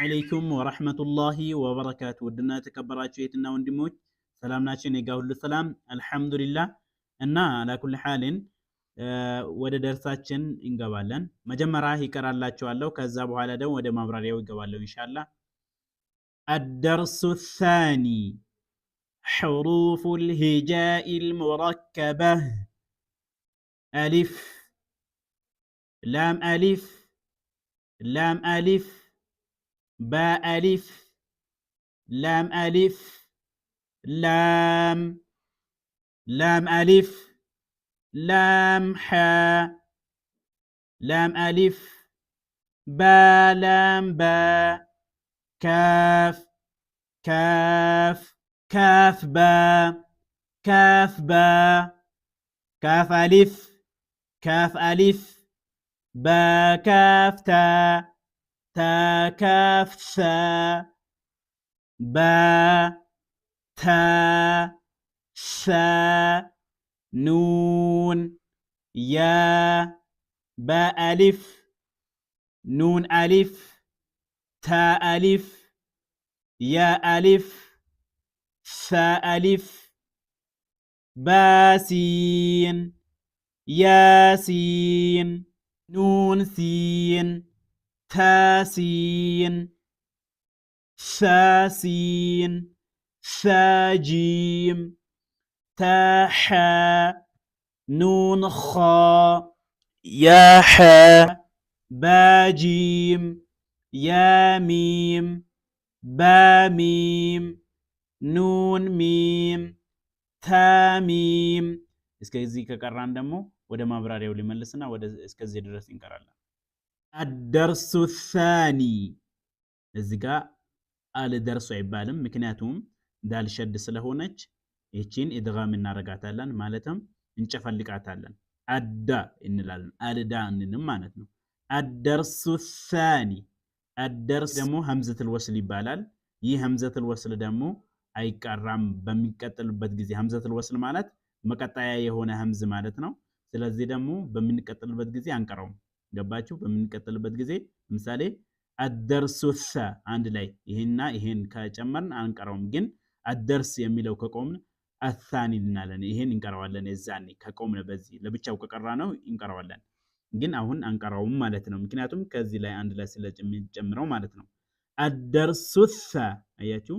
عليكم ورحمة الله وبركاته. ودنا تكبرات شيتنا وندموج سلامنا شيء نجاول السلام الحمد لله. أن على كل حال ወደ ደርሳችን እንገባለን። መጀመሪያ ይቀራላችኋለሁ ከዛ በኋላ ደግሞ ወደ ማብራሪያው ይገባለሁ ኢንሻአላህ። الدرس الثاني حروف الهجاء المركبة ألف لام ألف لام ألف باء ألف لام ألف لام لام ألف لام حاء لام ألف با لام با كاف كاف كاف با كاف با كاف ألف كاف ألف با كاف تا تا كاف ثا با تا ثا نون يا باء ألف نون ألف تاء ألف يا ألف ثاء ألف باسين ياسين نون سين تاسين ثاسين ثاجيم تاحا نون خا يا حا باجيم يا ميم با ميم نون ميم تا ميم እስከዚህ ከቀራን ደግሞ ወደ ማብራሪያው ሊመልስና ወደ እስከዚህ ድረስ እንቀራለን። الدرس الثاني እዚህ ጋር አልደርሱ አይባልም ምክንያቱም ዳል ሸድ ስለሆነች ይቺን ኢድጋም እናረጋታለን ማለትም እንጨፈልቃታለን። አዳ እንላለን አልዳ እንንም ማለት ነው። الدرس الثاني الدرس ደግሞ ሀምዘቱል ወስል ይባላል። ይህ ሀምዘቱል ወስል ደግሞ አይቀራም በሚቀጥልበት ጊዜ ሀምዘቱል ወስል ማለት መቀጣያ የሆነ ሀምዝ ማለት ነው። ስለዚህ ደግሞ በሚቀጥልበት ጊዜ አንቀራውም። ገባችሁ? በሚቀጥልበት ጊዜ ለምሳሌ الدرس አንድ ላይ ይሄንና ይሄን ከጨመርን አንቀራውም። ግን الدرس የሚለው ከቆምን الثاني እንላለን። ይሄን እንቀራዋለን። የዛኔ ከቆምን በዚህ ለብቻው ከቀራ ነው እንቀራዋለን። ግን አሁን አንቀራውም ማለት ነው። ምክንያቱም ከዚህ ላይ አንድ ላይ ስለጨምረው ማለት ነው። الدرس አያችሁ?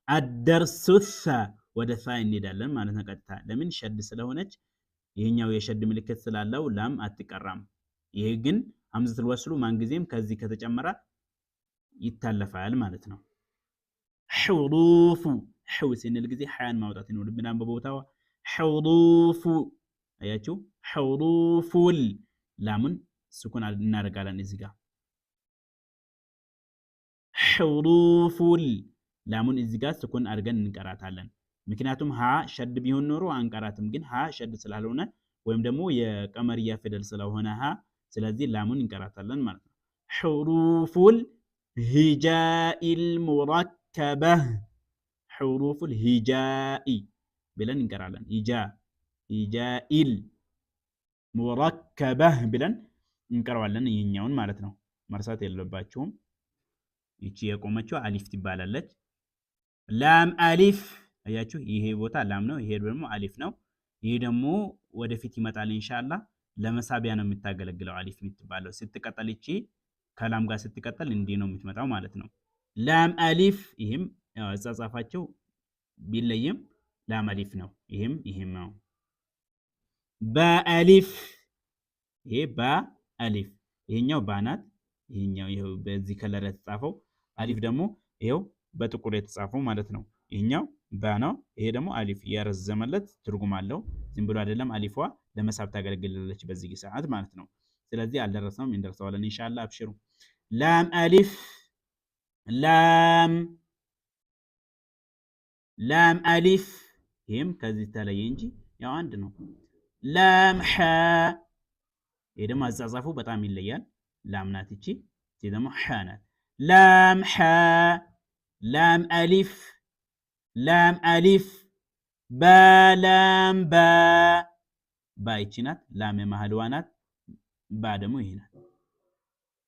الدرس ወደ ሳ እንሄዳለን ማለት ነው። ቀጥታ ለምን ሸድ ስለሆነች ይሄኛው የሸድ ምልክት ስላለው ላም አትቀራም። ይሄ ግን ሀምዘቱል ወስሉ ማንጊዜም ከዚህ ከተጨመረ ይታለፋል ማለት ነው። حروف حو ስንል ጊዜ ሐያን ማውጣት ይኖርብናል በቦታው حروف አያችሁ? حروفል ላሙን ስኩን እናደርጋለን እዚህ ጋር حروفል ላሙን እዚህ ጋር ስኩን አድርገን እንቀራታለን። ምክንያቱም ሀ ሸድ ቢሆን ኖሮ አንቀራትም። ግን ሀ ሸድ ስላልሆነ ወይም ደግሞ የቀመርያ ፊደል ስለሆነ ሀ ስለዚህ ላሙን እንቀራታለን ማለት ነው። حروفል ሂጃኢል ሙረከበህ حروفል ሂጃኢ ብለን እንቀራለን። ሂጃኢል ሙረከበህ ብለን እንቀራዋለን። ይሄኛውን ማለት ነው። መርሳት የለባችሁም። ይቺ የቆመችው አሊፍ ትባላለች። ላም አሊፍ አያችሁ? ይሄ ቦታ ላም ነው፣ ይሄ ደግሞ አሊፍ ነው። ይሄ ደግሞ ወደፊት ይመጣል ኢንሻአላህ። ለመሳቢያ ነው የምታገለግለው አሊፍ የምትባለው። ስትቀጠል ይቺ ከላም ጋር ስትቀጠል እንዲህ ነው የምትመጣው ማለት ነው። ላም አሊፍ ይሄም ያው አጻጻፋቸው ቢለይም ላም አሊፍ ነው። ይሄም ነው። ባ አሊፍ ይሄ ባ አሊፍ ይሄኛው ባናት። ይሄኛው ይሄው በዚህ ከለር የተጻፈው አሊፍ ደግሞ ይሄው በጥቁር የተጻፈው ማለት ነው። ይሄኛው ባ ነው። ይሄ ደግሞ አሊፍ ያረዘመለት ትርጉም አለው። ዝም ብሎ አይደለም። አሊፏ ለመሳብ ታገለግላለች በዚህ ሰዓት ማለት ነው። ስለዚህ አልደረሰውም እንደርሰዋለን ኢንሻአላህ። አብሽሩ። ላም አሊፍ ላም ላም አሊፍ ይሄም ከዚህ ተለየ እንጂ ያው አንድ ነው። ላም ሐ ይሄ ደግሞ አጻጻፉ በጣም ይለያል። ላም ናት እቺ ደግሞ ሐ ናት። ላም ሐ ላም አሊፍ ላም አሊፍ ባ ላም ባ ባ ይቺ ናት። ላም የመሃልዋ ናት። ባ ደግሞ ይሄ ናት።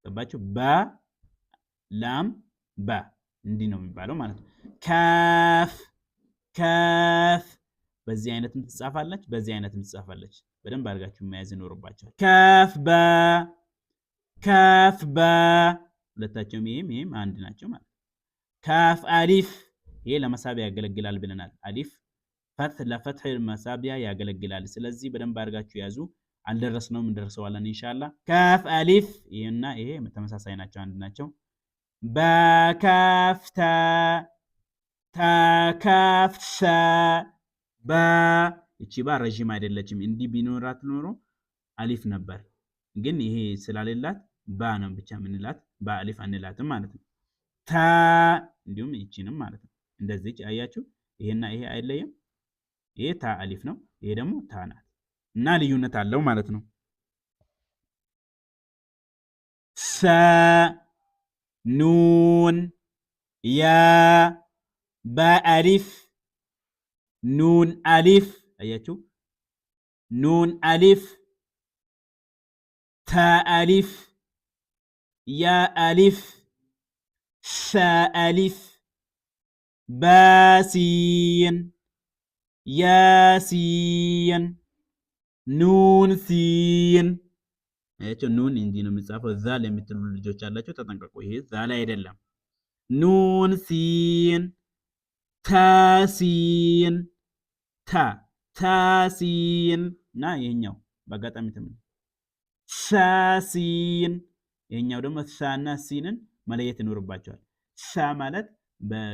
ገባችሁ? ባ ላም ባ እንዲህ ነው የሚባለው ማለት ነው። ካፍ ካፍ በዚህ አይነትም ትጻፋለች፣ በዚህ አይነትም ትጻፋለች። በደንብ አድርጋችሁ መያዝ ይኖርባችኋል። ካፍ ባ ካፍ ባ ሁለታቸውም ይሄም አንድ ናቸው ማለት ነው። ካፍ አሊፍ ይሄ ለመሳቢያ ያገለግላል ብለናል። አሊፍ ለፈትህ መሳቢያ ያገለግላል። ስለዚህ በደንብ አድርጋችሁ ያዙ። አልደረስነውም እንደርሰዋለን ኢንሻአላህ። ካፍ አሊፍ ይሄና ይሄ ተመሳሳይ ናቸው፣ አንድ ናቸው። በካፍ ታ ካፍ ሳ ባ እቺ ባ ረጅም አይደለችም። እንዲህ ቢኖራት ኖሮ አሊፍ ነበር፣ ግን ይሄ ስላሌላት ባ ነው ብቻ ምንላት፣ በአሊፍ አንላትም ማለት ነው። ታ እንዲሁም ይቺንም ማለት ነው። እንደዚህ አያችሁ፣ ይሄና ይሄ አይለየም። ይሄ ታ አሊፍ ነው፣ ይሄ ደግሞ ታ ናት እና ልዩነት አለው ማለት ነው። ሳ ኑን ያ ባ አሊፍ ኑን አሊፍ አያችሁ፣ ኑን አሊፍ ታ አሊፍ ያ አሊፍ ሳ አሊፍ ባሲን ያሲን ኑን ሲን አያችሁ፣ ኑን እንዲህ ነው የሚጻፈው። ዛል የምትሉ ልጆች አላችሁ፣ ተጠንቀቁ። ይሄ ዛል አይደለም። ኑን ሲን ታሲን ታሲን እና ይሄኛው በአጋጣሚ ተምን ሳሲን ይሄኛው ደግሞ ሳና ሲንን መለየት ይኖርባቸዋል። ሳ ማለት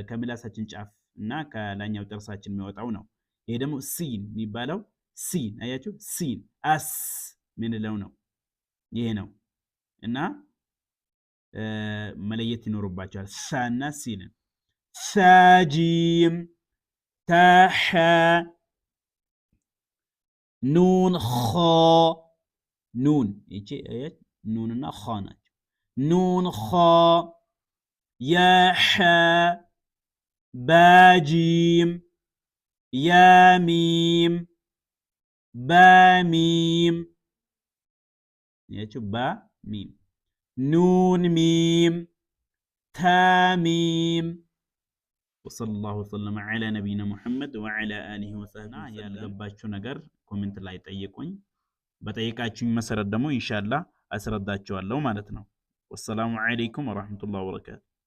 ከምላሳችን ጫፍ እና ከላኛው ጥርሳችን የሚወጣው ነው። ይሄ ደግሞ ሲን የሚባለው ሲን አያችሁ፣ ሲን አስ ምንለው ነው ይሄ ነው እና መለየት ይኖርባቸዋል ሳና ሲንን። ሳጂም ታሐ ኑን ኸ ኑን ይቺ ኑንና ኸ ናቸው። ኑን ኸ ያሐ ባጂም ያሚም ባሚም ያችሁ ባሚም ኑን ሚም ታሚም ወሰለላሁ ወሰለም ዐላ ነቢይና ሙሐመድ ወዐላ አሊሂ ወሰህቢሂ። ያልገባችሁ ነገር ኮሜንት ላይ ጠይቁኝ። በጠይቃችሁኝ መሰረት ደግሞ ኢንሻአላህ አስረዳችኋለሁ ማለት ነው። ወሰላሙ ዐለይኩም ወራህመቱላሂ ወበረካቱ።